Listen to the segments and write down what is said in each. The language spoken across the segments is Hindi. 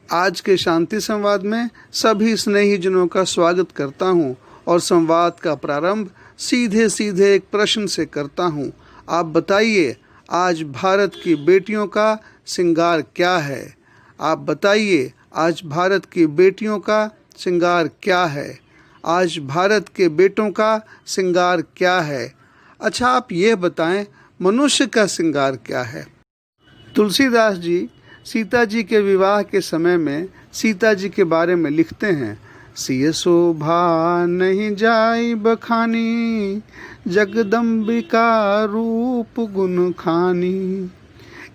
आज के शांति संवाद में सभी स्नेहीजनों का स्वागत करता हूं और संवाद का प्रारंभ सीधे सीधे एक प्रश्न से करता हूं। आप बताइए, आज भारत की बेटियों का श्रृंगार क्या है? आप बताइए, आज भारत की बेटियों का श्रृंगार क्या है? आज भारत के बेटों का श्रृंगार क्या है? अच्छा, आप ये बताएं, मनुष्य का श्रृंगार क्या है? तुलसीदास जी सीता जी के विवाह के समय में सीता जी के बारे में लिखते हैं, सिय शोभा नहीं जाई बखानी, जगदम्बिका रूप गुण खानी।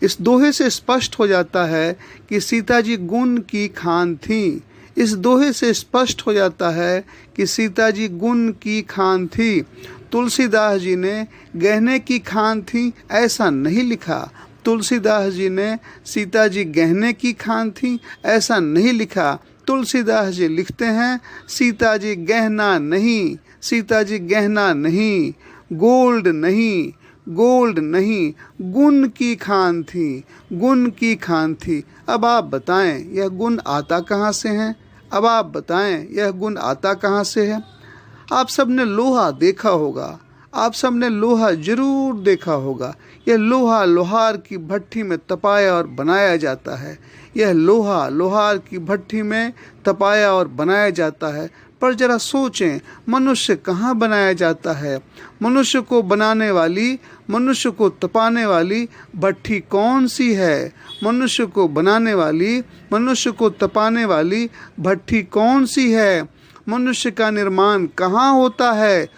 इस दोहे से स्पष्ट हो जाता है कि सीता जी गुण की खान थी। इस दोहे से स्पष्ट हो जाता है कि सीता जी गुण की खान थी। तुलसीदास जी ने गहने की खान थी ऐसा नहीं लिखा। तुलसीदास जी ने सीता जी गहने की खान थी ऐसा नहीं लिखा। तुलसीदास जी लिखते हैं, सीता जी गहना नहीं, सीता जी गहना नहीं, गोल्ड नहीं, गोल्ड नहीं, गुण की खान थी, गुण की खान थी। अब आप बताएं, यह गुण आता कहाँ से है? अब आप बताएं, यह गुण आता कहाँ से है? आप सबने लोहा देखा होगा, आप सबने लोहा जरूर देखा होगा। यह लोहा लोहार की भट्ठी में तपाया और बनाया जाता है। यह लोहा लोहार की भट्ठी में तपाया और बनाया जाता है। पर जरा सोचें, मनुष्य कहाँ बनाया जाता है? मनुष्य को बनाने वाली, मनुष्य को तपाने वाली भट्ठी कौन सी है? मनुष्य को बनाने वाली, मनुष्य को तपाने वाली भट्ठी कौन सी है? मनुष्य का निर्माण कहाँ होता है?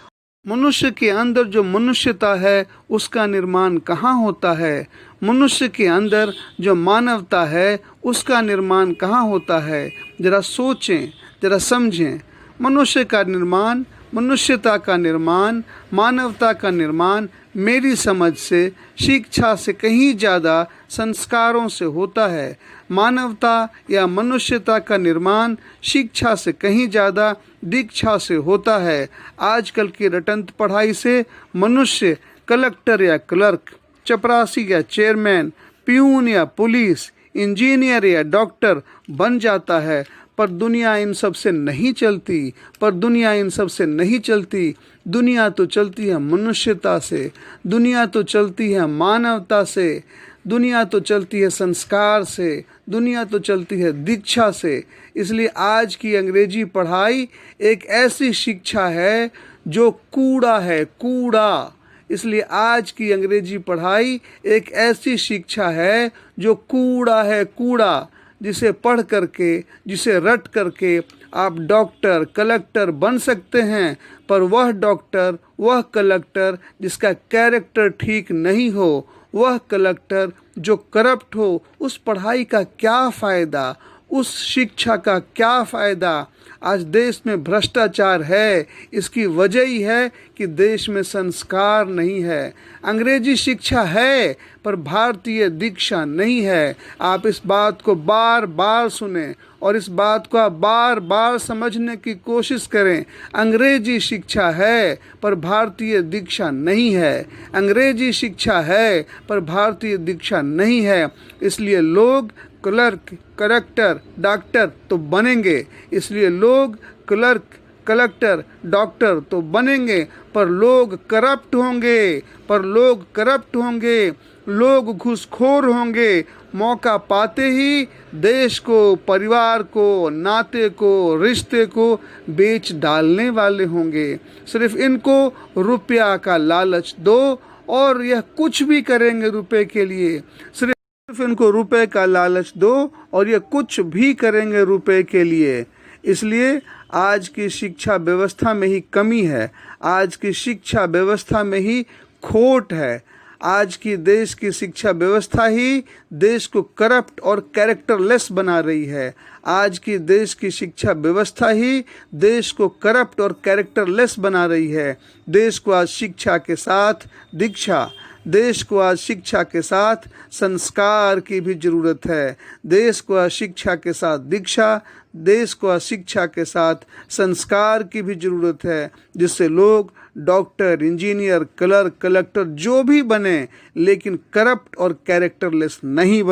मनुष्य के अंदर जो मनुष्यता है उसका निर्माण कहाँ होता है? मनुष्य के अंदर जो मानवता है उसका निर्माण कहाँ होता है? जरा सोचें, जरा समझें। मनुष्य का निर्माण, मनुष्यता का निर्माण, मानवता का निर्माण मेरी समझ से शिक्षा से कहीं ज़्यादा संस्कारों से होता है। मानवता या मनुष्यता का निर्माण शिक्षा से कहीं ज़्यादा दीक्षा से होता है। आजकल की रटंत पढ़ाई से मनुष्य कलेक्टर या क्लर्क, चपरासी या चेयरमैन, प्यून या पुलिस, इंजीनियर या डॉक्टर बन जाता है। पर दुनिया इन सब से नहीं चलती, पर दुनिया इन सब से नहीं चलती। दुनिया तो चलती है मनुष्यता से, दुनिया तो चलती है मानवता से, दुनिया तो चलती है संस्कार से, दुनिया तो चलती है दीक्षा से। इसलिए आज की अंग्रेजी पढ़ाई एक ऐसी शिक्षा है जो कूड़ा है, कूड़ा। इसलिए आज की अंग्रेजी पढ़ाई एक ऐसी शिक्षा है जो कूड़ा है, कूड़ा, जिसे पढ़ करके, जिसे रट करके आप डॉक्टर, कलेक्टर बन सकते हैं। पर वह डॉक्टर, वह कलेक्टर जिसका कैरेक्टर ठीक नहीं हो, वह कलेक्टर जो करप्ट हो, उस पढ़ाई का क्या फ़ायदा? उस शिक्षा का क्या फ़ायदा? आज देश में भ्रष्टाचार है। इसकी वजह ही है कि देश में संस्कार नहीं है। अंग्रेजी शिक्षा है पर भारतीय दीक्षा नहीं है। आप इस बात को बार बार सुने और इस बात को आप बार बार समझने की कोशिश करें। अंग्रेजी शिक्षा है पर भारतीय दीक्षा नहीं है। अंग्रेजी शिक्षा है पर भारतीय दीक्षा नहीं है। इसलिए लोग क्लर्क, कलेक्टर, डॉक्टर तो बनेंगे, इसलिए लोग क्लर्क, कलेक्टर, डॉक्टर तो बनेंगे, पर लोग करप्ट होंगे, पर लोग करप्ट होंगे, लोग घूसखोर होंगे। मौका पाते ही देश को, परिवार को, नाते को, रिश्ते को बेच डालने वाले होंगे। सिर्फ इनको रुपया का लालच दो और यह कुछ भी करेंगे रुपए के लिए। सिर्फ इनको रुपए का लालच दो और ये कुछ भी करेंगे रुपए के लिए। इसलिए आज की शिक्षा व्यवस्था में ही कमी है, आज की शिक्षा व्यवस्था में ही खोट है। आज की देश की शिक्षा व्यवस्था ही देश को करप्ट और कैरेक्टरलेस बना रही है। आज की देश की शिक्षा व्यवस्था ही देश को करप्ट और कैरेक्टरलेस बना रही है। देश को आज शिक्षा के साथ दीक्षा, देश को आज शिक्षा के साथ संस्कार की भी ज़रूरत है। देश को आज शिक्षा के साथ दीक्षा, देश को आज शिक्षा के साथ संस्कार की भी ज़रूरत है, जिससे लोग डॉक्टर, इंजीनियर, क्लर्क, कलेक्टर जो भी बने, लेकिन करप्ट और कैरेक्टरलेस नहीं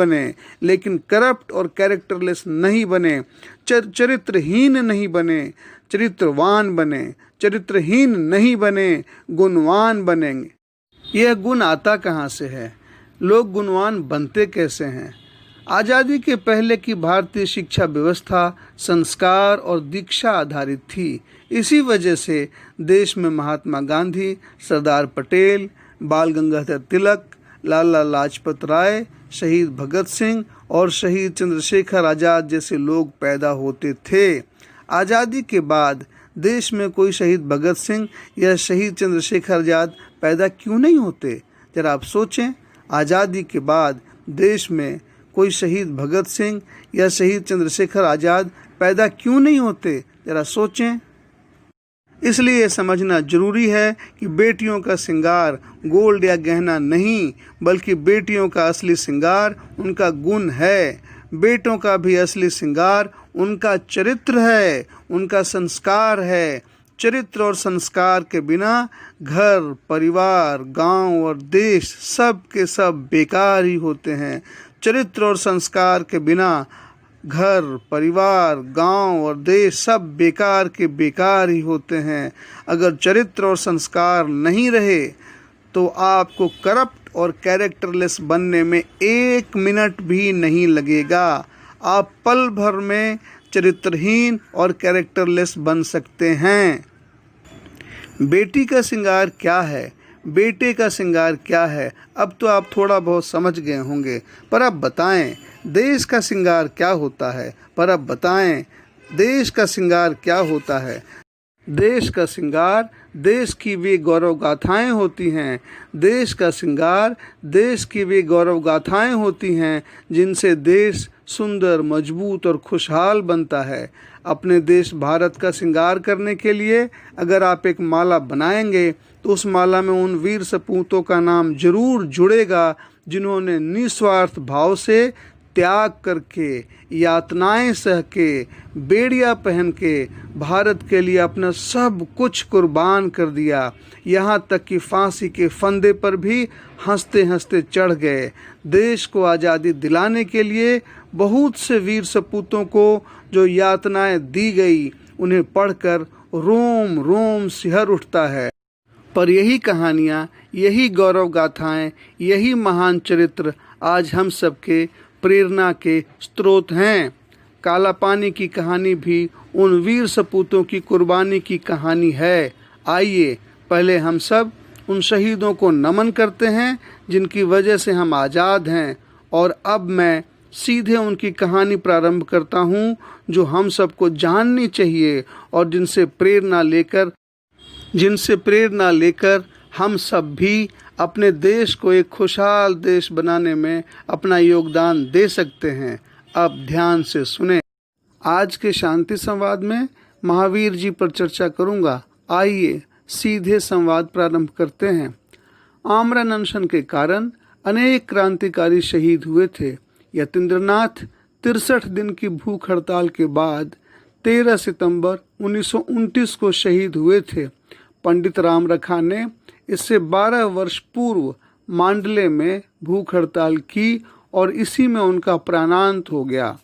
बने, चरित्रहीन नहीं बने, चरित्रवान बने, चरित्रहीन नहीं बने, गुणवान बनेंगे। यह गुण आता कहाँ से है? लोग गुणवान बनते कैसे हैं? आज़ादी के पहले की भारतीय शिक्षा व्यवस्था संस्कार और दीक्षा आधारित थी। इसी वजह से देश में महात्मा गांधी, सरदार पटेल, बाल गंगाधर तिलक, लाला लाजपत राय, शहीद भगत सिंह और शहीद चंद्रशेखर आज़ाद जैसे लोग पैदा होते थे। आज़ादी के बाद देश में कोई शहीद भगत सिंह या शहीद चंद्रशेखर आज़ाद पैदा क्यों नहीं होते? जरा आप सोचें, आज़ादी के बाद देश में कोई शहीद भगत सिंह या शहीद चंद्रशेखर आज़ाद पैदा क्यों नहीं होते? जरा सोचें। इसलिए समझना जरूरी है कि बेटियों का श्रृंगार गोल्ड या गहना नहीं, बल्कि बेटियों का असली श्रृंगार उनका गुण है। बेटों का भी असली श्रृंगार उनका चरित्र है, उनका संस्कार है। चरित्र और संस्कार के बिना घर, परिवार, गांव और देश सब के सब बेकार ही होते हैं। चरित्र और संस्कार के बिना घर, परिवार, गांव और देश सब बेकार के बेकार ही होते हैं। अगर चरित्र और संस्कार नहीं रहे तो आपको करप्ट और कैरेक्टरलेस बनने में 1 मिनट भी नहीं लगेगा। आप पल भर में चरित्रहीन और कैरेक्टरलेस बन सकते हैं। बेटी का श्रृंगार क्या है, बेटे का श्रृंगार क्या है, अब तो आप थोड़ा बहुत समझ गए होंगे। पर अब बताएं देश का श्रृंगार क्या होता है? देश का श्रृंगार क्या होता है? देश का श्रृंगार देश की वे गौरव गाथाएं होती हैं। देश का श्रृंगार देश की वे गौरव गाथाएं होती हैं जिनसे देश सुंदर, मजबूत और खुशहाल बनता है। अपने देश भारत का श्रृंगार करने के लिए अगर आप एक माला बनाएंगे तो उस माला में उन वीर सपूतों का नाम जरूर जुड़ेगा जिन्होंने निस्वार्थ भाव से त्याग करके, यातनाएं सह के, बेड़िया पहन के भारत के लिए अपना सब कुछ कुर्बान कर दिया। यहाँ तक कि फांसी के फंदे पर भी हंसते हंसते चढ़ गए। देश को आज़ादी दिलाने के लिए बहुत से वीर सपूतों को जो यातनाएं दी गई, उन्हें पढ़कर रोम रोम सिहर उठता है। पर यही कहानियाँ, यही गौरव गाथाएं, यही महान चरित्र आज हम सबके प्रेरणा के स्रोत हैं। काला पानी की कहानी भी उन वीर सपूतों की कुर्बानी की कहानी है। आइए पहले हम सब उन शहीदों को नमन करते हैं जिनकी वजह से हम आज़ाद हैं। और अब मैं सीधे उनकी कहानी प्रारंभ करता हूं जो हम सबको जाननी चाहिए और जिनसे प्रेरणा लेकर हम सब भी अपने देश को एक खुशहाल देश बनाने में अपना योगदान दे सकते हैं। अब ध्यान से सुने। आज के शांति संवाद में महावीर जी पर चर्चा करूंगा। आइए सीधे संवाद प्रारंभ करते हैं। आमरण अनशन के कारण अनेक क्रांतिकारी शहीद हुए थे। यतीन्द्रनाथ 63 दिन की भूख हड़ताल के बाद 13 सितंबर 1929 को शहीद हुए थे। पंडित राम रखा ने इससे 12 वर्ष पूर्व मांडले में भूख हड़ताल की और इसी में उनका प्राणांत हो गया।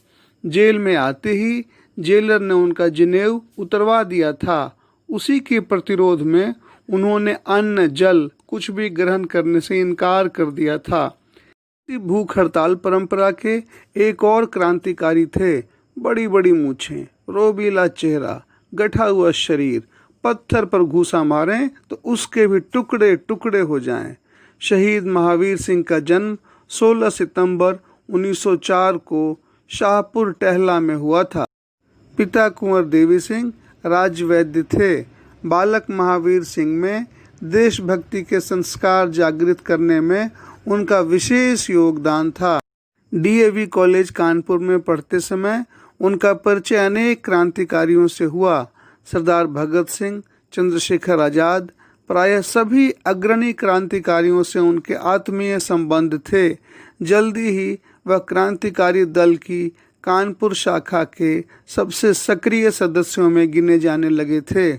जेल में आते ही जेलर ने उनका जनेऊ उतरवा दिया था। उसी के प्रतिरोध में उन्होंने अन्न जल कुछ भी ग्रहण करने से इनकार कर दिया था। भूख हड़ताल परंपरा के एक और क्रांतिकारी थे। बड़ी बड़ी मूछें, रोबीला चेहरा, गठा हुआ शरीर, पत्थर पर घूसा मारें तो उसके भी टुकड़े टुकड़े हो जाएं। शहीद महावीर सिंह का जन्म 16 सितंबर 1904 को शाहपुर टहला में हुआ था। पिता कुंवर देवी सिंह राजवैद्य थे। बालक महावीर सिंह में देशभक्ति के संस्कार जागृत करने में उनका विशेष योगदान था। डीएवी कॉलेज कानपुर में पढ़ते समय उनका परिचय अनेक क्रांतिकारियों से हुआ। सरदार भगत सिंह, चंद्रशेखर आज़ाद, प्रायः सभी अग्रणी क्रांतिकारियों से उनके आत्मीय संबंध थे। जल्दी ही वह क्रांतिकारी दल की कानपुर शाखा के सबसे सक्रिय सदस्यों में गिने जाने लगे थे।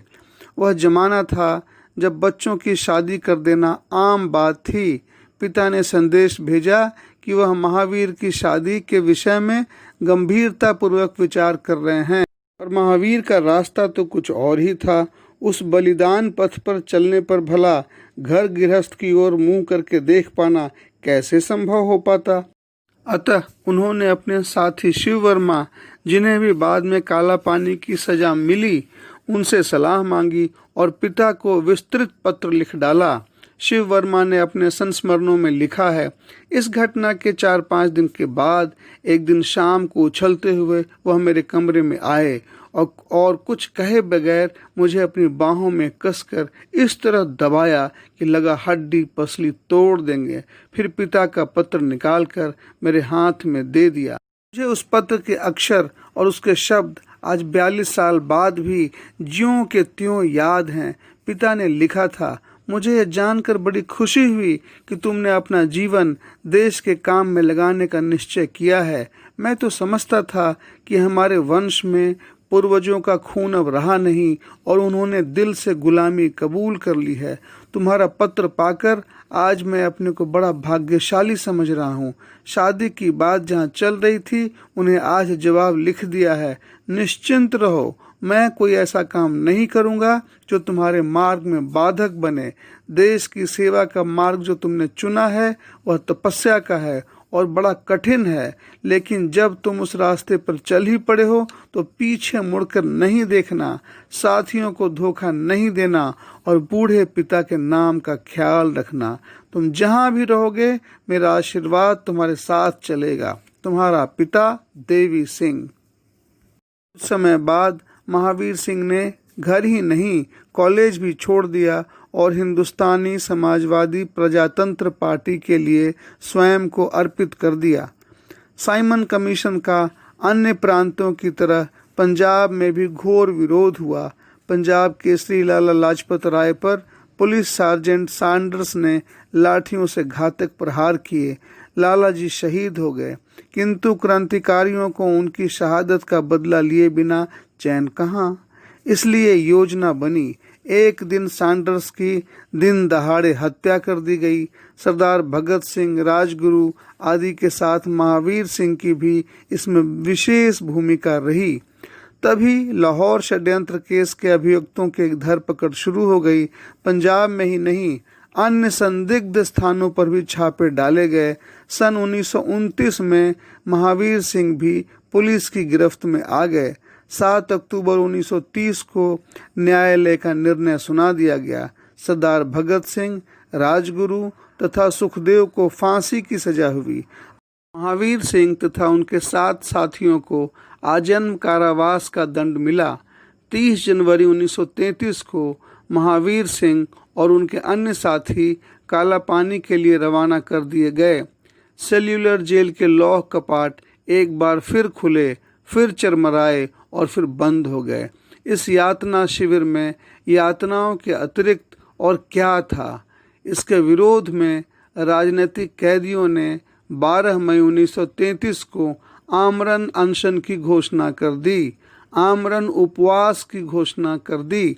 वह जमाना था जब बच्चों की शादी कर देना आम बात थी। पिता ने संदेश भेजा कि वह महावीर की शादी के विषय में गंभीरतापूर्वक विचार कर रहे हैं, और महावीर का रास्ता तो कुछ और ही था। उस बलिदान पथ पर चलने पर भला घर गृहस्थ की ओर मुंह करके देख पाना कैसे संभव हो पाता। अतः उन्होंने अपने साथी शिव वर्मा, जिन्हें भी बाद में काला पानी की सजा मिली, उनसे सलाह मांगी और पिता को विस्तृत पत्र लिख डाला। शिव वर्मा ने अपने संस्मरणों में लिखा है, इस घटना के 4-5 दिन के बाद एक दिन शाम को उछलते हुए वह मेरे कमरे में आए और कुछ कहे बगैर मुझे अपनी बाहों में कसकर इस तरह दबाया कि लगा हड्डी पसली तोड़ देंगे। फिर पिता का पत्र निकालकर मेरे हाथ में दे दिया। मुझे उस पत्र के अक्षर और उसके शब्द आज 42 साल बाद भी ज्यों के त्यों याद हैं। पिता ने लिखा था, मुझे यह जानकर बड़ी खुशी हुई कि तुमने अपना जीवन देश के काम में लगाने का निश्चय किया है। मैं तो समझता था कि हमारे वंश में पूर्वजों का खून अब रहा नहीं और उन्होंने दिल से गुलामी कबूल कर ली है। तुम्हारा पत्र पाकर आज मैं अपने को बड़ा भाग्यशाली समझ रहा हूँ। शादी की बात जहाँ चल रही थी उन्हें आज जवाब लिख दिया है। निश्चिंत रहो, मैं कोई ऐसा काम नहीं करूँगा जो तुम्हारे मार्ग में बाधक बने। देश की सेवा का मार्ग जो तुमने चुना है वह तपस्या का है और बड़ा कठिन है, लेकिन जब तुम उस रास्ते पर चल ही पड़े हो तो पीछे मुड़कर नहीं देखना, साथियों को धोखा नहीं देना और बूढ़े पिता के नाम का ख्याल रखना। तुम जहाँ भी रहोगे मेरा आशीर्वाद तुम्हारे साथ चलेगा। तुम्हारा पिता देवी सिंह। कुछ समय बाद महावीर सिंह ने घर ही नहीं कॉलेज भी छोड़ दिया और हिंदुस्तानी समाजवादी प्रजातंत्र पार्टी के लिए स्वयं को अर्पित कर दिया। साइमन कमीशन का अन्य प्रांतों की तरह पंजाब में भी घोर विरोध हुआ। पंजाब केसरी लाला लाजपत राय पर पुलिस सार्जेंट सैंडर्स ने लाठियों से घातक प्रहार किए। लाला जी शहीद हो गए, किंतु क्रांतिकारियों को उनकी शहादत का बदला लिए बिना चैन कहाँ। इसलिए योजना बनी। एक दिन सैंडर्स की दिन दहाड़े हत्या कर दी गई। सरदार भगत सिंह, राजगुरु आदि के साथ महावीर सिंह की भी इसमें विशेष भूमिका रही। तभी लाहौर षड्यंत्र केस के अभियुक्तों की धरपकड़ शुरू हो गई। पंजाब में ही नहीं अन्य संदिग्ध स्थानों पर भी छापे डाले गए। सन 1929 में महावीर सिंह भी पुलिस की गिरफ्त में आ गए। 7 अक्टूबर 1930 को न्यायालय का निर्णय सुना दिया गया। सरदार भगत सिंह, राजगुरु तथा सुखदेव को फांसी की सजा हुई। महावीर सिंह तथा उनके 7 साथियों को आजन्म कारावास का दंड मिला। 30 जनवरी 1933 को महावीर सिंह और उनके अन्य साथी काला पानी के लिए रवाना कर दिए गए। सेल्यूलर जेल के लौह कपाट एक बार फिर खुले, फिर चरमराए और फिर बंद हो गए। इस यातना शिविर में यातनाओं के अतिरिक्त और क्या था। इसके विरोध में राजनीतिक कैदियों ने 12 मई 1933 को आमरण अनशन की घोषणा कर दी, आमरण उपवास की घोषणा कर दी।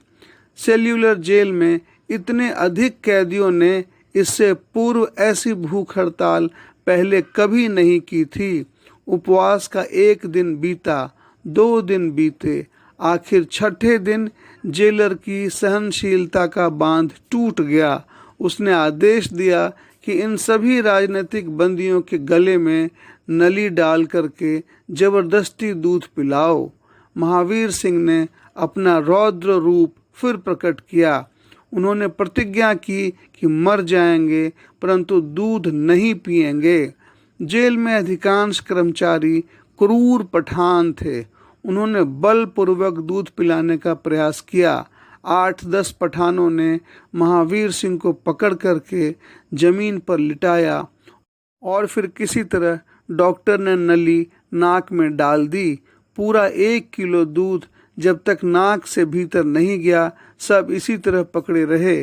सेल्यूलर जेल में इतने अधिक कैदियों ने इससे पूर्व ऐसी भूख हड़ताल पहले कभी नहीं की थी। उपवास का एक दिन बीता, 2 दिन बीते, आखिर छठे दिन जेलर की सहनशीलता का बांध टूट गया। उसने आदेश दिया कि इन सभी राजनीतिक बंदियों के गले में नली डाल करके जबरदस्ती दूध पिलाओ। महावीर सिंह ने अपना रौद्र रूप फिर प्रकट किया। उन्होंने प्रतिज्ञा की कि मर जाएंगे परंतु दूध नहीं पिएंगे। जेल में अधिकांश कर्मचारी क्रूर पठान थे। उन्होंने बलपूर्वक दूध पिलाने का प्रयास किया। 8-10 पठानों ने महावीर सिंह को पकड़ करके जमीन पर लिटाया और फिर किसी तरह डॉक्टर ने नली नाक में डाल दी। पूरा 1 किलो दूध जब तक नाक से भीतर नहीं गया, सब इसी तरह पकड़े रहे।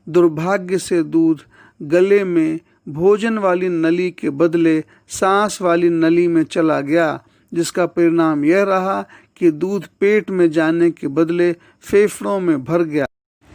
दुर्भाग्य से दूध गले में भोजन वाली नली के बदले सांस वाली नली में चला गया, जिसका परिणाम यह रहा कि दूध पेट में जाने के बदले फेफड़ों में भर गया।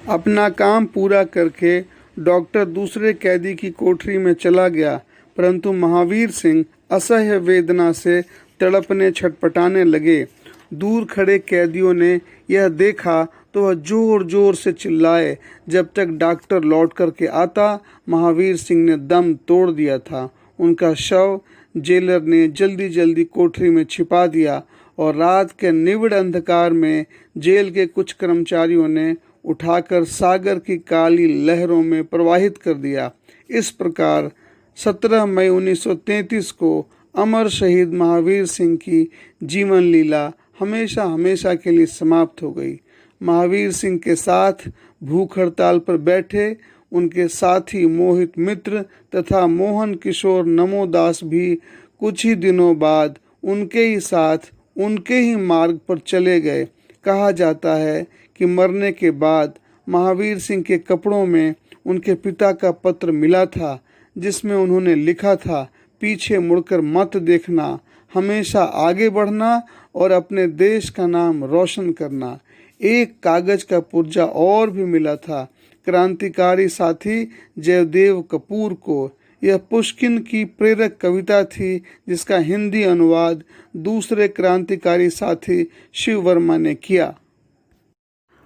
अपना काम पूरा करके डॉक्टर दूसरे कैदी की कोठरी में चला गया, परंतु महावीर सिंह असह्य वेदना से तड़पने छटपटाने लगे। दूर खड़े कैदियों ने यह देखा तो वह जोर जोर से चिल्लाए। जब तक डॉक्टर लौट कर के आता, महावीर सिंह ने दम तोड़ दिया था। उनका शव जेलर ने जल्दी जल्दी कोठरी में छिपा दिया और रात के निविड़ अंधकार में जेल के कुछ कर्मचारियों ने उठाकर सागर की काली लहरों में प्रवाहित कर दिया। इस प्रकार 17 मई 1933 को अमर शहीद महावीर सिंह की जीवन लीला हमेशा हमेशा के लिए समाप्त हो गई। महावीर सिंह के साथ भूख हड़ताल पर बैठे उनके साथी मोहित मित्र तथा मोहन किशोर नमोदास भी कुछ ही दिनों बाद उनके ही साथ उनके ही मार्ग पर चले गए। कहा जाता है कि मरने के बाद महावीर सिंह के कपड़ों में उनके पिता का पत्र मिला था, जिसमें उन्होंने लिखा था, पीछे मुड़कर मत देखना, हमेशा आगे बढ़ना और अपने देश का नाम रोशन करना। एक कागज का पुर्जा और भी मिला था क्रांतिकारी साथी जयदेव कपूर को। यह पुष्किन की प्रेरक कविता थी, जिसका हिंदी अनुवाद दूसरे क्रांतिकारी साथी शिव वर्मा ने किया।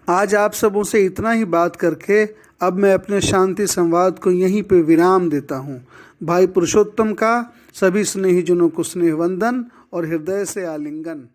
आज आप सबों से इतना ही बात करके अब मैं अपने शांति संवाद को यहीं पे विराम देता हूँ। भाई पुरुषोत्तम का सभी स्नेहीजनों को स्नेह वंदन और हृदय से आलिंगन।